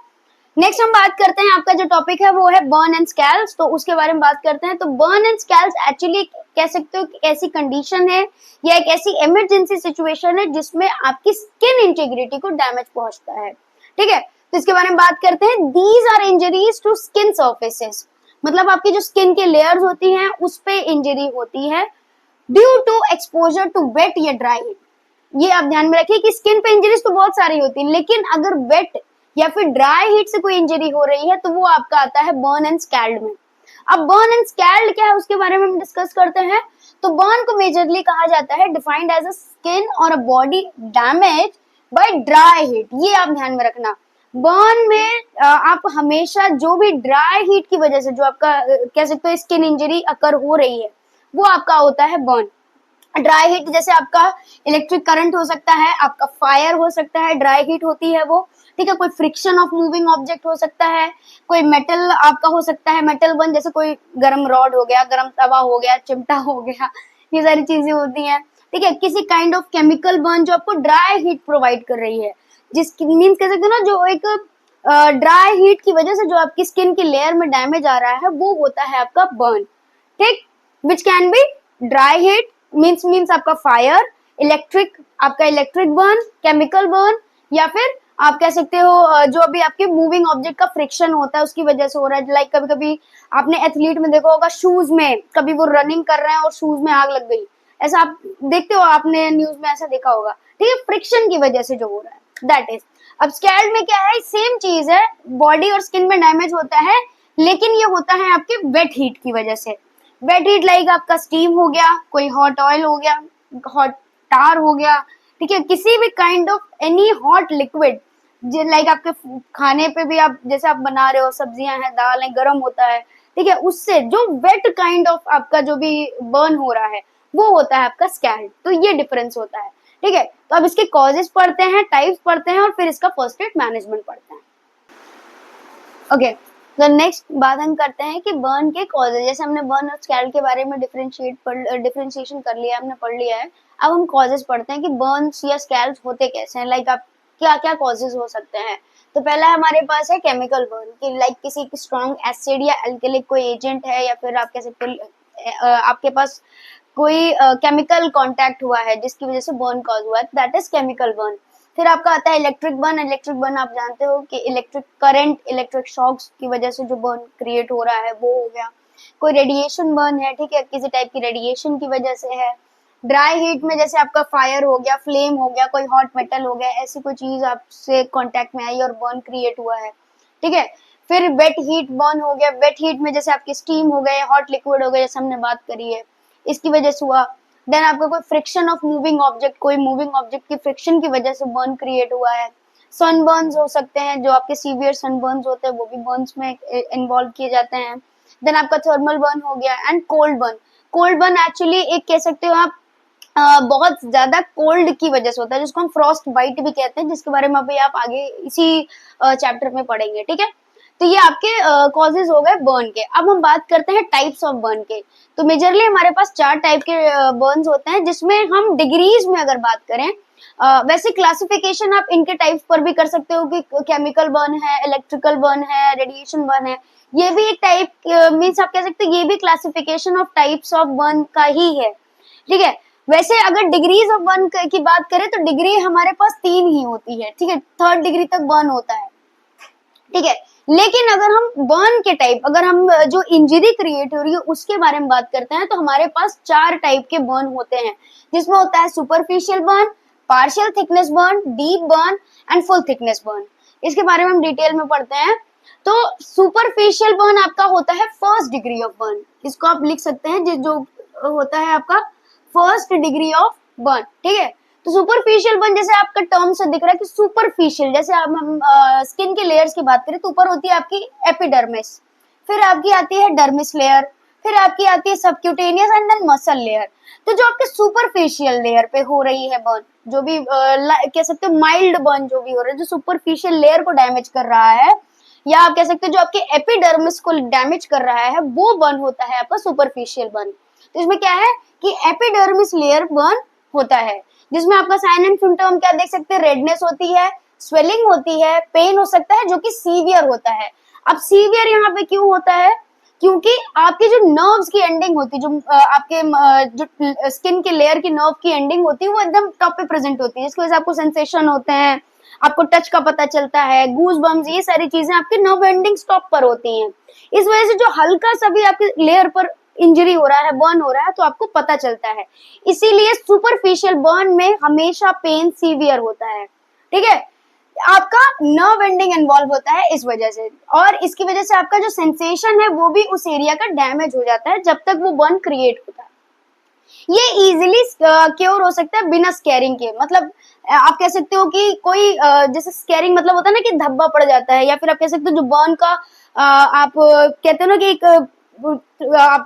नेक्स्ट हम बात करते हैं, आपका जो टॉपिक है वो है बर्न एंड स्कैल्स, तो उसके बारे में बात करते हैं। तो बर्न एंड स्कैल्स एक्चुअली कह सकते हो कि ऐसी कंडीशन है या एक ऐसी इमरजेंसी सिचुएशन है जिसमें आपकी स्किन इंटीग्रिटी को डैमेज पहुंचता है, ठीक है। तो इसके बारे में बात करते हैं। These are injuries to skin surfaces, मतलब आपकी जो स्किन के लेयर्स होती हैं उस पे इंजरी होती है due to exposure to wet या ड्राई हीट। ये आप ध्यान में रखिए कि स्किन पे इंजरीज तो बहुत सारी होती हैं, लेकिन अगर वेट या फिर ड्राई हीट से कोई इंजरी हो रही है तो वो आपका आता है बर्न एंड स्कैल्ड में। अब बर्न एंड स्कैल्ड क्या है उसके बारे में हम डिस्कस करते हैं। तो बर्न को मेजरली कहा जाता है डिफाइंड एज अ स्किन और a body damage by dry heat. ये आप ध्यान में रखना, बर्न में आप हमेशा जो भी ड्राई हीट की वजह से जो आपका कह सकते हो स्किन इंजरी अकर हो रही है, वो आपका होता है बर्न। ड्राई हीट जैसे आपका इलेक्ट्रिक करंट हो सकता है, आपका फायर हो सकता है, ड्राई हीट होती है वो, ठीक है। कोई फ्रिक्शन ऑफ मूविंग ऑब्जेक्ट हो सकता है, कोई मेटल आपका हो सकता है, मेटल बर्न जैसे कोई गरम रॉड हो गया, गरम तवा हो गया, चिमटा हो गया, ये सारी चीजें होती हैं, ठीक है। किसी काइंड ऑफ केमिकल बर्न जो आपको ड्राई हीट प्रोवाइड कर रही है, जिसकी मीन्स कह सकते हो ना, जो एक ड्राई हीट की वजह से जो आपकी स्किन की लेयर में डैमेज आ रहा है वो होता है आपका बर्न, ठीक। Which can be dry heat means आपका फायर, इलेक्ट्रिक आपका इलेक्ट्रिक बर्न, केमिकल बर्न, या फिर आप कह सकते हो जो अभी आपके मूविंग ऑब्जेक्ट का फ्रिक्शन होता है उसकी वजह से हो रहा है। लाइक कभी कभी आपने एथलीट में देखा होगा, शूज में कभी वो रनिंग कर रहे हैं और शूज में आग लग गई, ऐसा आप देखते हो, आपने न्यूज में ऐसा देखा होगा, ठीक है, फ्रिक्शन की वजह से जो हो रहा है, दैट इज। अब स्कैल्ड में क्या है, सेम चीज है, बॉडी और स्किन में डैमेज होता है, लेकिन ये होता है आपके वेट हीट की वजह से। वेट हीट लाइक आपका स्टीम हो गया, कोई हॉट ऑयल हो गया, हॉट टार हो गया, ठीक है, किसी भी kind of any hot liquid, like आपके खाने पे भी आप जैसे आप बना रहे हो, सब्जियां हैं, दाल है, गर्म होता है, ठीक है, उससे जो वेट काइंड ऑफ आपका जो भी बर्न हो रहा है वो होता है आपका स्कैल्ड। तो ये डिफरेंस होता है, ठीक है। तो अब इसके कॉजेस पढ़ते हैं, टाइप्स पढ़ते हैं, और फिर इसका फर्स्ट एड मैनेजमेंट पढ़ते हैं। ओके, तो नेक्स्ट बात हम करते हैं कि बर्न के कॉजेज। जैसे हमने बर्न और स्कैल्ड के बारे में डिफरेंशिएशन कर लिया, हमने पढ़ लिया है। अब हम कॉजेज पढ़ते हैं कि बर्न्स या स्कैल्ड होते कैसे हैं, लाइक आप क्या क्या कॉजेज हो सकते हैं। तो पहला हमारे पास है केमिकल बर्न, कि लाइक किसी स्ट्रॉन्ग एसिड या एल्केलिक कोई एजेंट है, या फिर आप कह सकते हो आपके पास कोई केमिकल कांटेक्ट हुआ है जिसकी वजह से बर्न कॉज हुआ है, दैट इज केमिकल बर्न। फिर आपका आता है इलेक्ट्रिक बर्न। इलेक्ट्रिक बर्न आप जानते हो कि इलेक्ट्रिक करंट, इलेक्ट्रिक शॉक्स की वजह से जो बर्न क्रिएट हो रहा है वो हो गया। कोई रेडिएशन बर्न है, ठीक है, किसी टाइप की रेडिएशन की वजह से है। ड्राई हीट में जैसे आपका फायर हो गया, फ्लेम हो गया, कोई हॉट मेटल हो गया, ऐसी कोई चीज आपसे कांटेक्ट में आई और बर्न क्रिएट हुआ है, ठीक है। फिर वेट हीट बर्न हो गया। वेट हीट में जैसे आपकी स्टीम हो गए, हॉट लिक्विड हो गए, जैसे हमने बात करी है, इसकी वजह से हुआ। देन आपका कोई फ्रिक्शन ऑफ मूविंग ऑब्जेक्ट, कोई मूविंग ऑब्जेक्ट की फ्रिक्शन की वजह से बर्न क्रिएट हुआ है। सनबर्न्स हो सकते हैं, जो आपके सीवियर सनबर्न्स होते हैं वो भी बर्न्स में इन्वॉल्व किए जाते हैं। देन आपका थर्मल बर्न हो गया, and cold burn. Cold burn actually एक कह सकते हो आप बहुत ज्यादा कोल्ड की वजह से होता है, जिसको हम फ्रॉस्ट बाइट भी कहते हैं, जिसके बारे में अभी आप आगे इसी चैप्टर में पढ़ेंगे, ठीक है। तो ये आपके कॉजेज हो गए बर्न के। अब हम बात करते हैं टाइप्स ऑफ बर्न के। तो मेजरली हमारे पास 4 टाइप के बर्न्स होते हैं, जिसमें हम डिग्रीज में अगर बात करें, वैसे क्लासिफिकेशन आप इनके टाइप्स पर भी कर सकते हो कि केमिकल बर्न है, इलेक्ट्रिकल बर्न है, रेडिएशन बर्न है। ये भी एक टाइप मीन्स आप कह सकते हो ये भी classification of types of burn का ही है, ठीक है। वैसे अगर डिग्रीज ऑफ बर्न की बात करें तो डिग्री हमारे पास 3 ही होती है, ठीक है, 3rd डिग्री तक बर्न होता है, ठीक है। लेकिन अगर हम बर्न के टाइप, अगर हम जो इंजरी क्रिएट हो रही है उसके बारे में बात करते हैं, तो हमारे पास 4 टाइप के बर्न होते हैं, जिसमें होता है superficial burn, partial thickness burn, deep burn and full thickness burn. इसके बारे में हम डिटेल में पढ़ते हैं। तो सुपरफिशियल बर्न आपका होता है फर्स्ट डिग्री ऑफ बर्न, इसको आप लिख सकते हैं जो होता है आपका फर्स्ट डिग्री ऑफ बर्न, ठीक है। तो सुपरफिशियल बर्न जैसे आपका टर्म से दिख रहा है कि सुपरफिशियल, जैसे हम स्किन के लेयर्स की बात करें तो ऊपर होती है आपकी एपिडर्मिस, फिर आपकी आती है डर्मिस लेयर, फिर आपकी आती है subcutaneous and then muscle layer. तो जो आपके सुपरफिशियल लेयर पे हो रही है बर्न, जो भी कह सकते हो माइल्ड बर्न जो भी हो रहा है, जो सुपरफिशियल लेयर को डैमेज कर रहा है, या आप कह सकते हो जो आपके एपिडर्मिस को डैमेज कर रहा है, वो बर्न होता है आपका सुपरफिशियल बर्न। तो इसमें क्या है कि एपिडर्मिस लेयर बर्न होता है, जिसमें आपका साइन एंड सिम्टम क्या देख सकते हैं, रेडनेस होती है, स्वेलिंग होती है, पेन हो सकता है जो कि सीवियर होता है। अब सीवियर यहाँ पे क्यों होता है, क्योंकि आपकी जो नर्व्स की एंडिंग होती है, जो आपके जो स्किन के लेयर की नर्व की एंडिंग होती है, वो एकदम टॉप पे प्रेजेंट होती है, जिसकी वजह से आपको सेंसेशन होते हैं, आपको टच का पता चलता है, गूज बम्स, ये सारी चीजें आपके नर्व एंडिंग टॉप पर होती हैं। इस वजह से जो हल्का सा भी आपके लेयर पर इंजरी हो रहा है, बर्न हो रहा है, तो आपको पता चलता है। इसीलिए सुपरफिशियल बर्न में हमेशा पेन सीवियर होता है, ठीक है। आपका नर्व एंडिंग इन्वॉल्व होता है इस वजह से, और इसकी वजह से आपका जो सेंसेशन है वो भी उस एरिया का डैमेज हो जाता है जब तक वो बर्न क्रिएट होता है। ये इजीली क्योर हो सकता है बिना स्कैरिंग के, मतलब आप कह सकते हो कि कोई जैसे स्कैरिंग मतलब होता है ना कि धब्बा पड़ जाता है, या फिर आप कह सकते हो जो बर्न का आप कहते हो ना कि एक आप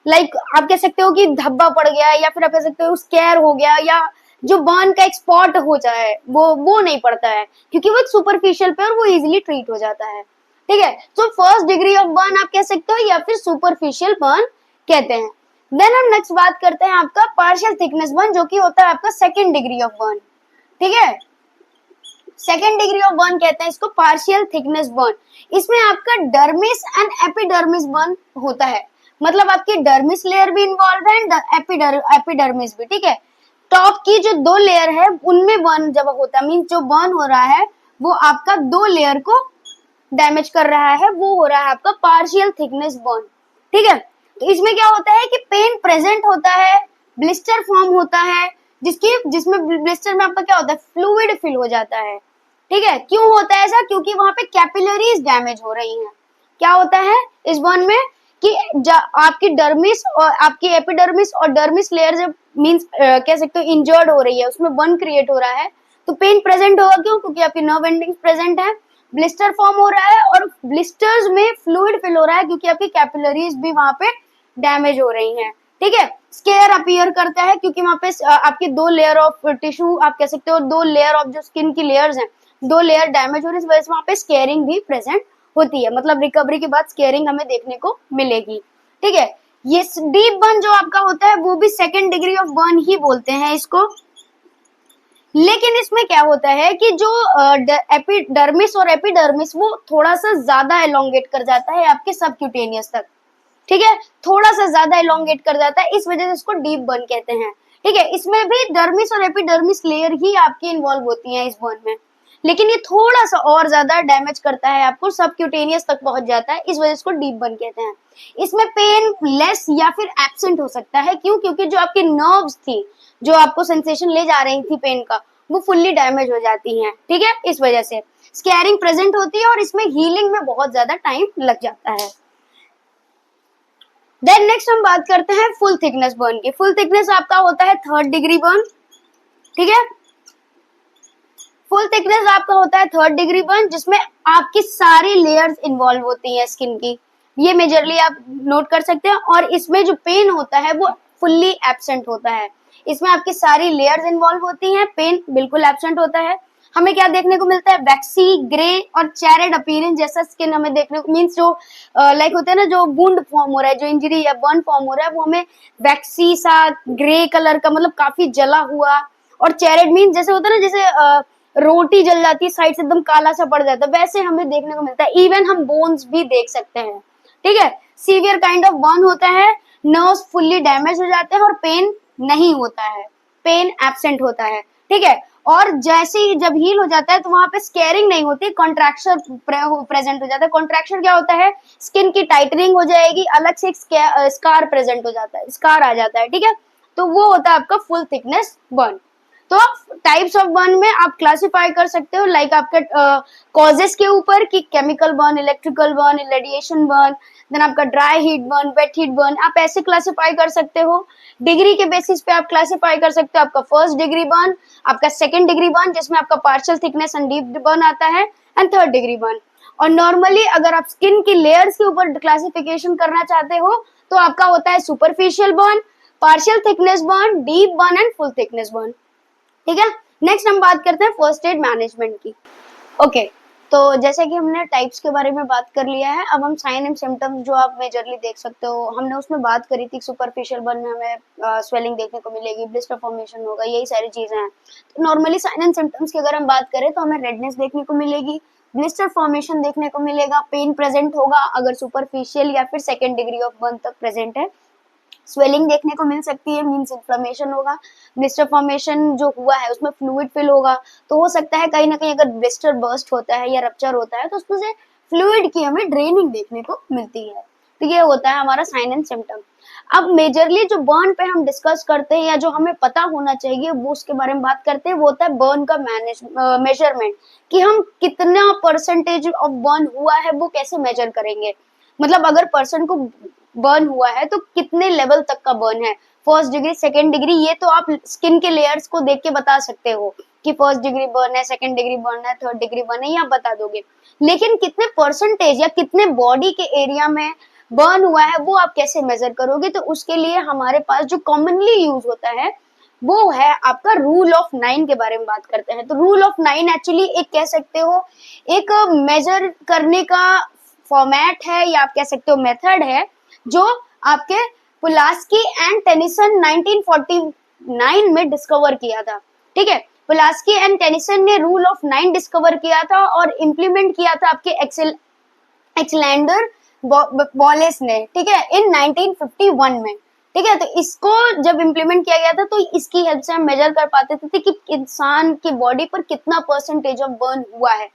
लाइक आप कह सकते हो कि धब्बा पड़ गया, या फिर आप कह सकते हो स्कैर हो गया, या जो बर्न का एक स्पॉट हो जाए वो नहीं पड़ता है, क्योंकि वो एक सुपरफिशियल पे और वो इजीली ट्रीट हो जाता है, ठीक है। तो फर्स्ट डिग्री ऑफ बर्न आप कह सकते हो, या फिर सुपरफिशियल बर्न कहते हैं। देन हम नेक्स्ट बात करते हैं आपका पार्शियल थिकनेस बर्न, जो कि होता है आपका सेकेंड डिग्री ऑफ बर्न, ठीक है। सेकेंड डिग्री ऑफ बर्न कहते हैं इसको पार्शियल थिकनेस बर्न। इसमें आपका डर्मिस एंड एपिडर्मिस बर्न होता है, मतलब आपकी डर्मिस लेयर भी इन्वॉल्व है एंड एपिडर्मिस भी, ठीक है। टॉप की जो दो लेयर है उनमें बर्न जब होता है, मीन जो बर्न हो रहा है वो आपका दो लेयर को डैमेज कर रहा है, वो हो रहा है आपका पार्शियल थिकनेस बर्न, ठीक है। तो इसमें क्या होता है कि पेन प्रेजेंट होता है, ब्लिस्टर फॉर्म होता है, जिसमें ब्लिस्टर में आपका क्या होता है, फ्लूइड फिल हो जाता है, ठीक है। क्यों होता है ऐसा, क्योंकि वहां पे कैपिलरीज डैमेज हो रही हैं। क्या होता है इस बर्न में कि आपकी डर्मिस और आपकी एपिडर्मिस और डर्मिस लेयर जब मींस कह सकते हो इंजर्ड हो रही है, उसमें बर्न क्रिएट हो रहा है, तो पेन प्रेजेंट होगा। क्यों, क्योंकि आपकी नर्व एंडिंग प्रेजेंट है, ब्लिस्टर फॉर्म हो रहा है और ब्लिस्टर्स में फ्लूइड फिल हो रहा है, क्योंकि आपकी कैपिलरीज भी वहां पे डैमेज हो रही हैं, ठीक है। स्केयर अपीयर करता है क्योंकि वहां पे आपकी दो लेयर ऑफ टिश्यू, आप कह सकते हो दो लेयर ऑफ जो स्किन की लेयर्स हैं, दो लेयर डैमेज हो रही है, इस वजह से वहां पे स्केयरिंग भी प्रेजेंट होती है, मतलब रिकवरी के बाद स्केयरिंग हमें देखने को मिलेगी, ठीक है। ये डीप बर्न जो आपका होता है वो भी सेकेंड डिग्री ऑफ बर्न ही बोलते हैं इसको, लेकिन इसमें क्या होता है कि जो एपिडर्मिस और एपिडर्मिस वो थोड़ा सा ज्यादा एलोंगेट कर जाता है आपके सबक्यूटेनियस तक, ठीक है, थोड़ा सा ज्यादा एलोंगेट कर जाता है, इस वजह से इसको डीप बर्न कहते हैं, ठीक है। इसमें भी डर्मिस और एपिडर्मिस लेयर ही आपकी इन्वॉल्व होती हैं इस बर्न में, लेकिन ये थोड़ा सा और ज्यादा डैमेज करता है, आपको सबक्यूटेनियस तक पहुंच जाता है, इस वजह से इसको डीप बर्न कहते हैं। इसमें पेन लेस या फिर एब्सेंट हो सकता है, क्यों, क्योंकि जो आपकी नर्व्स थी जो आपको सेंसेशन ले जा रही थी पेन का, वो फुल्ली डैमेज हो जाती हैं, ठीक है। इस वजह से स्कैरिंग प्रेजेंट होती है और इसमें हीलिंग में बहुत ज्यादा टाइम लग जाता है। देन नेक्स्ट हम बात करते हैं फुल थिकनेस बर्न की। फुल थिकनेस आपका होता है थर्ड डिग्री बर्न, ठीक है। फुल थिकनेस आपका होता है थर्ड डिग्री बर्न, जिसमें आपकी सारी लेयर्स इन्वॉल्व होती हैं स्किन की, ये मेजरली आप नोट कर सकते हैं, और इसमें जो पेन होता है वो फुल्ली एब्सेंट होता है, इसमें आपकी सारी लेयर्स इन्वॉल्व होती हैं, पेन बिल्कुल एब्सेंट होता है। हमें क्या देखने को मिलता है, वैक्सी, ग्रे और चैरेड अपीयरेंस जैसा स्किन हमें देखने को, मींस जो लाइक होते हैं ना, जो वुंड फॉर्म हो रहा है, जो इंजरी या बर्न फॉर्म हो रहा है, वो हमें वैक्सी सा ग्रे कलर का, मतलब काफी जला हुआ, और चैरेड मींस जैसे होता है ना, जैसे रोटी जल जाती है साइड से एकदम काला सा पड़ जाता है, वैसे हमें देखने को मिलता है। इवन हम बोन्स भी देख सकते हैं, ठीक है। सीवियर काइंड ऑफ बर्न होता है, नर्व्स फुल्ली डैमेज हो जाते हैं और पेन नहीं होता है, पेन एब्सेंट होता है, ठीक है। और जैसे ही जब हील हो जाता है तो वहां पे स्कैरिंग नहीं होती, कॉन्ट्रैक्शन प्रेजेंट हो जाता है। कॉन्ट्रैक्शन क्या होता है, स्किन की टाइटनिंग हो जाएगी, अलग से एक स्कार प्रेजेंट हो जाता है, स्कार आ जाता है, ठीक है। तो वो होता है आपका फुल थिकनेस बर्न। तो टाइप्स ऑफ बर्न में आप क्लासिफाई कर सकते हो लाइक आपके कॉजेस के ऊपर कि chemical burn, electrical burn, radiation burn, then आपका dry heat burn, wet heat burn, आप ऐसे क्लासिफाई कर सकते हो। डिग्री के बेसिस पे आप क्लासिफाई कर सकते हो, आपका फर्स्ट डिग्री बर्न, आपका सेकंड डिग्री बर्न जिसमें आपका partial thickness and deep burn आता है, एंड थर्ड डिग्री बर्न। और नॉर्मली अगर आप स्किन की लेयर्स के ऊपर क्लासिफिकेशन करना चाहते हो तो आपका होता है superficial burn, partial thickness burn, deep burn and full thickness burn. ठीक है, नेक्स्ट हम बात करते हैं फर्स्ट एड मैनेजमेंट की। ओके, तो जैसे कि हमने टाइप्स के बारे में बात कर लिया है, अब हम साइन एंड सिम्टम्स जो आप मेजरली देख सकते हो, हमने उसमें बात करी थी। सुपरफिशियल बर्न में हमें स्वेलिंग देखने को मिलेगी, ब्लिस्टर फॉर्मेशन होगा, यही सारी चीजें हैं। तो नॉर्मली साइन एंड सिम्टम्स की अगर हम बात करें तो हमें रेडनेस देखने को मिलेगी, ब्लिस्टर फॉर्मेशन देखने को मिलेगा, पेन प्रेजेंट होगा अगर सुपरफिशियल या फिर सेकेंड डिग्री ऑफ बर्न तक प्रेजेंट है, स्वेलिंग देखने को मिल सकती है, मींस इन्फ्लेमेशन होगा, ब्लिस्टर फॉर्मेशन जो हुआ है उसमें फ्लूइड फिल होगा, तो हो सकता है कहीं ना कहीं अगर ब्लिस्टर बर्स्ट होता है या रप्चर होता है तो उसमें से फ्लूइड की हमें ड्रेनिंग देखने को मिलती है। तो ये होता है हमारा साइन एंड सिम्टम। अब मेजरली जो बर्न पे हम डिस्कस करते हैं या जो हमें पता होना चाहिए वो उसके बारे में बात करते हैं, वो होता है बर्न का मेजरमेंट, कि हम कितना परसेंटेज ऑफ बर्न हुआ है वो कैसे मेजर करेंगे। मतलब अगर पर्सन को बर्न हुआ है तो कितने लेवल तक का बर्न है, फर्स्ट डिग्री, सेकेंड डिग्री, ये तो आप स्किन के लेयर्स को देख के बता सकते हो कि फर्स्ट डिग्री बर्न है, सेकेंड डिग्री बर्न है, थर्ड डिग्री बर्न है, ये आप बता दोगे। लेकिन कितने परसेंटेज या कितने बॉडी के एरिया में बर्न हुआ है वो आप कैसे मेजर करोगे, तो उसके लिए हमारे पास जो कॉमनली यूज होता है वो है आपका रूल ऑफ 9 के बारे में बात करते हैं। तो रूल ऑफ 9 एक्चुअली एक कह सकते हो एक मेजर करने का फॉर्मेट है या आप कह सकते हो मेथड है जो आपके पुलास्की एंड टेनिसन 1949 में डिस्कवर किया था। ठीक है, पुलास्की एंड टेनिसन ने रूल ऑफ 9 डिस्कवर किया था और इम्प्लीमेंट किया था आपके एक्सलैंडर वॉलेस ने, ठीक है, इन 1951 में। ठीक है, तो इसको जब इम्प्लीमेंट किया गया था तो इसकी हेल्प से हम मेजर कर पाते थे कि इंसान की बॉडी पर कितना परसेंटेज ऑफ बर्न हुआ है।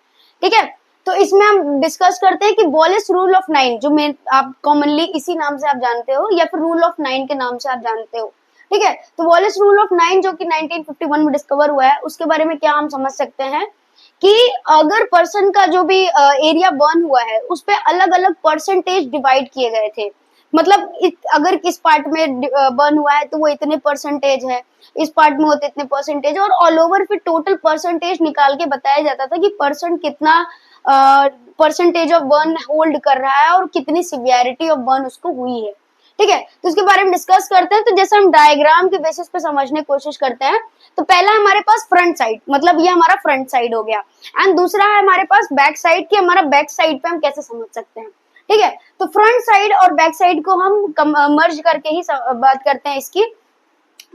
ठीक है, तो इसमें हम डिस्कस करते हैं कि वॉलेस रूल ऑफ 9 जो मैं आप कॉमनली इसी नाम से आप जानते हो या फिर रूल ऑफ 9 के नाम से आप जानते हो। ठीक है, तो वॉलेस रूल ऑफ 9 जो कि 1951 में डिस्कवर हुआ है उसके बारे में क्या हम समझ सकते हैं कि अगर पर्सन का जो भी एरिया बर्न हुआ है उस पे अलग अलग परसेंटेज डिवाइड किए गए थे। मतलब अगर किस पार्ट में बर्न हुआ है तो वो इतने परसेंटेज है, इस पार्ट में होते इतने परसेंटेज, और ऑल ओवर फिर टोटल परसेंटेज निकाल के बताया जाता था कि पर्सन कितना परसेंटेज ऑफ बर्न होल्ड कर रहा है और कितनी सिवियरिटी ऑफ बर्न उसको हुई है। ठीक है, तो इसके बारे में डिस्कस करते हैं। तो जैसे हम डायग्राम के बेसिस पे समझने की कोशिश करते हैं, तो पहला हमारे पास फ्रंट साइड, मतलब ये हमारा फ्रंट साइड हो गया, एंड दूसरा है हमारे पास बैक साइड, कि हमारा बैक साइड पे हम कैसे समझ सकते हैं। ठीक है, तो फ्रंट साइड और बैक साइड को हम मर्ज करके ही बात करते हैं इसकी।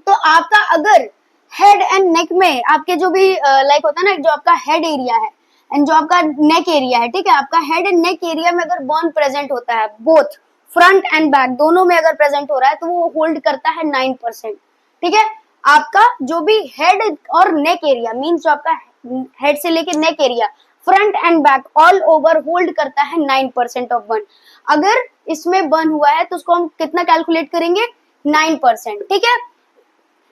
तो आपका अगर हेड एंड नेक में आपके जो भी लाइक होता है ना, जो आपका हेड एरिया है एंड जो आपका नेक एरिया है, ठीक है, आपका हेड एंड नेक एरिया में अगर बर्न प्रेजेंट होता है, बोथ फ्रंट एंड बैक दोनों में अगर प्रेजेंट हो रहा है तो वो होल्ड करता है 9%। ठीक है, आपका जो भी हेड और नेक एरिया मींस जो आपका हेड से लेके neck area front end back all over hold करता है 9% ऑफ बर्न। अगर इसमें बर्न हुआ है तो उसको हम कितना कैलकुलेट करेंगे, 9%। ठीक है,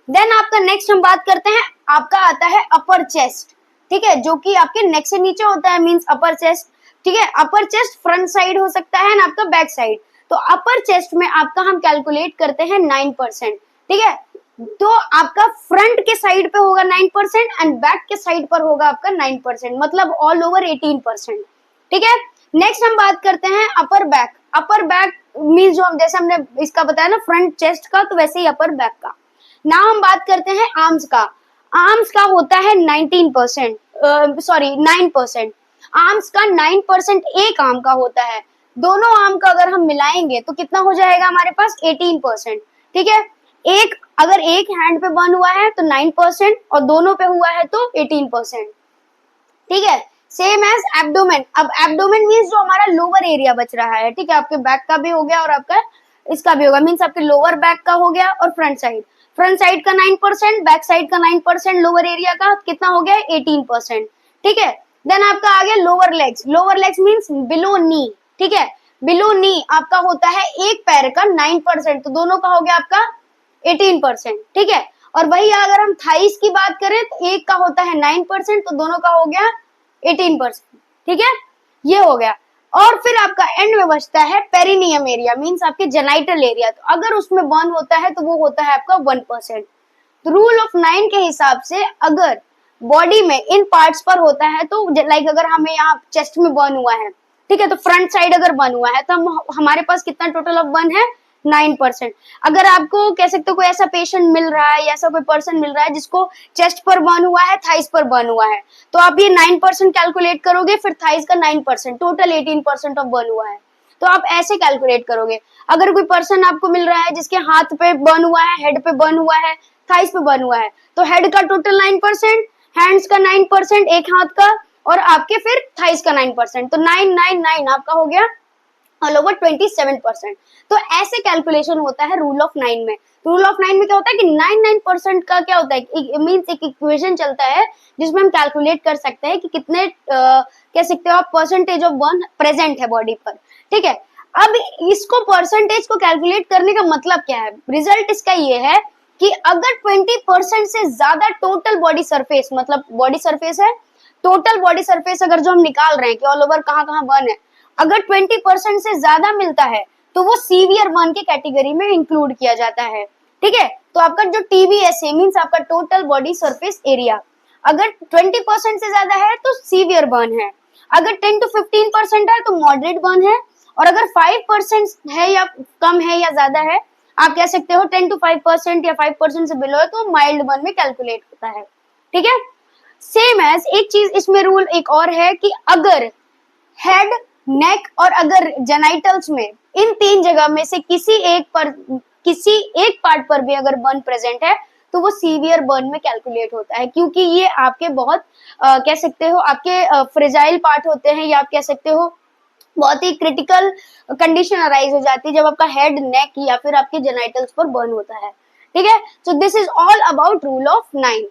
देन आपका नेक्स्ट हम बात करते हैं, आपका आता है अपर चेस्ट। ठीक है, जो कि आपके नेक से नीचे होता है, मींस अपर चेस्ट। ठीक है, अपर चेस्ट फ्रंट साइड हो सकता है ना आपका बैक साइड, तो अपर चेस्ट में आपका हम कैलकुलेट करते हैं 9%। ठीक है, तो आपका फ्रंट के साइड पे होगा 9% एंड बैक के साइड पर होगा आपका 9%, मतलब ऑल ओवर 18%। ठीक है, नेक्स्ट हम बात करते हैं upper back. Upper back means जो हम जैसे हमने इसका बताया ना फ्रंट चेस्ट का, तो वैसे ही अपर बैक का। ना हम बात करते हैं आर्म्स का। आर्म्स का होता है 19%, सॉरी 9%। आर्म्स का 9% एक आर्म का होता है, दोनों आर्म का अगर हम मिलाएंगे तो कितना हो जाएगा हमारे पास, 18%। ठीक है, एक अगर एक हैंड पे बर्न हुआ है तो 9% और दोनों पे हुआ है तो 18%। ठीक है, सेम एज एब्डोमेन। अब एब्डोमेन मींस जो हमारा लोअर एरिया बच रहा है, ठीक है, आपके बैक का भी हो गया और आपका इसका भी होगा, मींस आपके लोअर बैक का हो गया और फ्रंट साइड का 9%, बैक साइड का 9%, लोअर एरिया का कितना हो गया, 18%। ठीक है, देन आपका आ गया lower legs. Lower legs means below knee. ठीक है, बिलो नी आपका होता है एक पैर का 9%, तो दोनों का हो गया आपका 18%। ठीक है, और वही अगर हम थाइस की बात करें तो एक का होता है 9%, तो दोनों का हो गया 18%। ठीक है, ये हो गया। और फिर आपका एंड में बचता है पेरिनियम एरिया, मींस आपके जेनाइटल एरिया। तो अगर उसमें बर्न होता है तो वो होता है आपका 1%। तो रूल ऑफ 9 के हिसाब से अगर बॉडी में इन पार्ट्स पर होता है तो लाइक अगर हमें यहाँ चेस्ट में बर्न हुआ है, ठीक है, तो फ्रंट साइड अगर बर्न हुआ है तो हमारे पास कितना टोटल ऑफ बर्न है 9%। अगर आपको कह सकते हो कोई ऐसा पेशेंट मिल रहा है या ऐसा कोई पर्सन मिल रहा है जिसको चेस्ट पर बर्न हुआ है, थाइस पर बर्न हुआ है, तो आप ये 9% कैलकुलेट करोगे, फिर थाइस का 9%, टोटल 18% ऑफ बर्न हुआ है, तो आप ऐसे कैलकुलेट करोगे। अगर कोई पर्सन आपको मिल रहा है जिसके हाथ पे बर्न हुआ है, हेड पे बर्न हुआ है, थाइस पे बर्न हुआ है, तो हेड का टोटल 9%, हैंड्स का 9%, एक हाथ का, और आपके फिर थाइस का 9%, तो 999 आपका हो गया ऑल ओवर 27%। तो ऐसे कैलकुलेशन होता है रूल ऑफ 9 में। रूल ऑफ 9 में क्या होता है कि 99% का क्या होता है, मींस एक इक्वेशन चलता है जिसमें हम कैलकुलेट कर सकते हैं कि कितने कह सकते हो आप परसेंटेज ऑफ बर्न प्रेजेंट है बॉडी पर। ठीक है, अब इसको परसेंटेज को कैलकुलेट करने का मतलब क्या है, रिजल्ट इसका ये है कि अगर 20% से ज्यादा टोटल बॉडी सरफेस, मतलब बॉडी सरफेस है, टोटल बॉडी सरफेस अगर जो हम निकाल रहे हैं कि ऑल ओवर कहाँ बर्न है, अगर 20% से ज्यादा मिलता है तो वो सीवियर बर्न की कैटेगरी में इंक्लूड किया जाता है। ठीक है, तो आपका जो TBSA मींस आपका टोटल बॉडी सरफेस एरिया, अगर 20% से ज्यादा है तो सीवियर बर्न है, अगर 10 to 15% है तो मॉडरेट बर्न है, और अगर 5% है या कम है या ज्यादा है, आप कह सकते हो 10 to 5% या 5% से बिलो है, तो माइल्ड बर्न में कैलकुलेट होता है। ठीक है, सेम एज एक चीज इसमें रूल एक और है कि अगर हेड, नेक और अगर जेनाइटल्स में इन तीन जगह में से किसी एक पार्ट पर भी अगर बर्न प्रेजेंट है तो वो सीवियर बर्न में कैलकुलेट होता है, क्योंकि ये आपके बहुत कह सकते हो आपके फ्रेजाइल पार्ट होते हैं, या आप कह सकते हो बहुत ही क्रिटिकल कंडीशन अराइज हो जाती है जब आपका हेड, नेक या फिर आपके जेनाइटल्स पर बर्न होता है। ठीक है, सो this is all about rule of 9।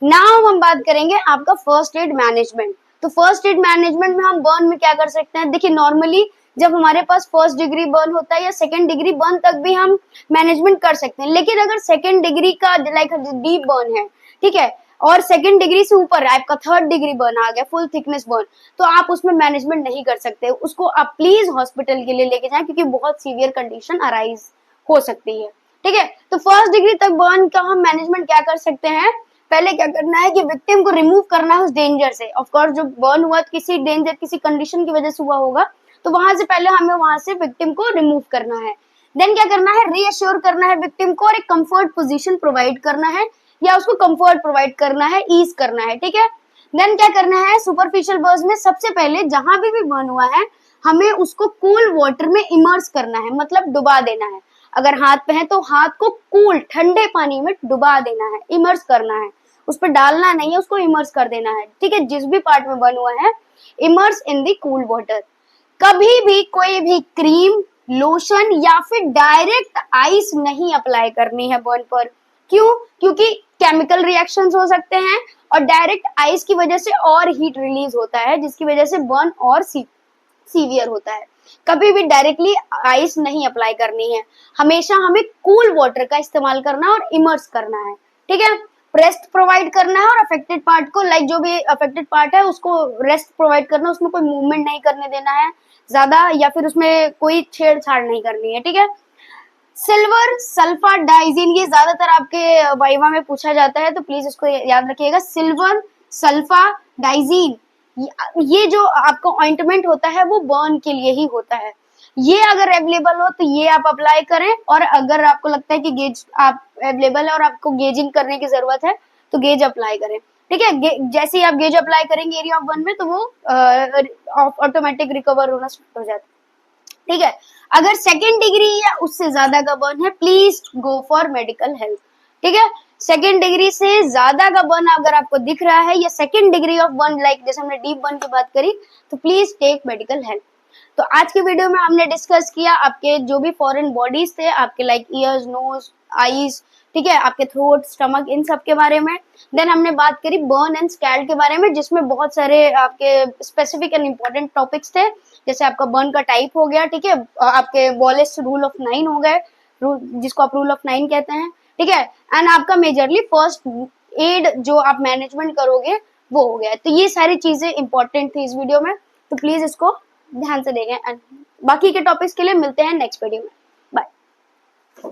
Now हम बात करेंगे आपका फर्स्ट एड मैनेजमेंट। तो फर्स्ट एड मैनेजमेंट में हम बर्न में क्या कर सकते हैं, देखिए नॉर्मली जब हमारे पास फर्स्ट डिग्री बर्न होता है या सेकंड डिग्री बर्न तक भी हम मैनेजमेंट कर सकते हैं, लेकिन अगर सेकंड डिग्री का लाइक डीप बर्न है, ठीक है, और सेकंड डिग्री से ऊपर आपका थर्ड डिग्री बर्न आ गया, फुल थिकनेस बर्न, तो आप उसमें मैनेजमेंट नहीं कर सकते, उसको आप प्लीज हॉस्पिटल के लिए लेके जाएं, क्योंकि बहुत सीवियर कंडीशन अराइज हो सकती है। ठीक है, तो फर्स्ट डिग्री तक बर्न का हम मैनेजमेंट क्या कर सकते हैं, पहले क्या करना है कि विक्टिम को रिमूव करना है उस डेंजर से। ऑफ कोर्स जो बर्न हुआ किसी डेंजर, किसी कंडीशन की वजह से हुआ होगा, तो वहां से पहले हमें वहां से विक्टिम को रिमूव करना है। देन क्या करना है, रीअश्योर करना है विक्टिम को और एक कंफर्ट पोजीशन प्रोवाइड करना है, या उसको कंफर्ट प्रोवाइड करना है, ईज करना है। ठीक है, देन क्या करना है, सुपरफिशियल बर्न्स में सबसे पहले जहां भी बर्न हुआ है हमें उसको कूल वाटर में इमर्स करना है, मतलब डुबा देना है। अगर हाथ पे है तो हाथ को कूल ठंडे पानी में डुबा देना है, इमर्स करना है, उस पर डालना नहीं है, उसको इमर्स कर देना है। ठीक है, जिस भी पार्ट में बर्न हुआ है immerse in the cool water. कभी भी कोई भी क्रीम, लोशन या फिर डायरेक्ट आइस नहीं अप्लाई करनी है बर्न पर। क्यों? क्योंकि केमिकल रिएक्शंस हो सकते हैं और डायरेक्ट आइस की वजह से और हीट रिलीज होता है, जिसकी वजह से बर्न और सीवियर होता है। कभी भी डायरेक्टली आइस नहीं अप्लाई करनी है, हमेशा हमें कूल वाटर का इस्तेमाल करना है और इमर्स करना है। ठीक है, रेस्ट प्रोवाइड करना है और अफेक्टेड पार्ट को, लाइक जो भी अफेक्टेड पार्ट है उसको रेस्ट प्रोवाइड करना है, उसमें कोई मूवमेंट नहीं करने देना है ज्यादा, या फिर उसमें कोई छेड़छाड़ नहीं करनी है। ठीक है, सिल्वर सल्फा डाइजीन, ये ज्यादातर आपके वाइवा में पूछा जाता है, तो प्लीज इसको याद रखिएगा। सिल्वर सल्फा डाइजीन, ये जो आपका ऑइंटमेंट होता है वो बर्न के लिए ही होता है। ये अगर अवेलेबल हो तो ये आप अप्लाई करें, और अगर आपको लगता है कि गेज आप अवेलेबल है और आपको गेजिंग करने की जरूरत है तो गेज अप्लाई करें। ठीक है, जैसे ही आप गेज अप्लाई करेंगे एरिया ऑफ बर्न में तो वो ऑटोमेटिक रिकवर होना स्टार्ट हो जाता है। ठीक है, अगर सेकेंड डिग्री या उससे ज्यादा का बर्न है please go for medical help. ठीक है, सेकेंड डिग्री से ज्यादा का बर्न अगर आपको दिख रहा है या second degree of burn, like जैसे हमने डीप बर्न की बात करी, तो प्लीज टेक मेडिकल हेल्प। तो आज के वीडियो में हमने डिस्कस किया आपके जो भी फॉरेन बॉडीज थे, आपके लाइक ईयर्स, नोज, आईज, ठीक है, आपके थ्रोट, स्टमक, इन सब के बारे में। देन हमने बात करी बर्न एंड स्कैल्ड के बारे में, जिसमें बहुत सारे आपके स्पेसिफिक एंड इम्पोर्टेंट टॉपिक्स थे, जैसे आपका बर्न का टाइप हो गया, ठीक है, आपके वॉलेस रूल ऑफ 9 हो गए, जिसको आप रूल ऑफ 9 कहते हैं। ठीक है। एंड आपका मेजरली फर्स्ट एड जो आप मैनेजमेंट करोगे वो हो गया। तो ये सारी चीजें इंपॉर्टेंट थी इस वीडियो में, तो प्लीज इसको ध्यान से देखें। एंड बाकी के टॉपिक्स के लिए मिलते हैं नेक्स्ट वीडियो में। बाय।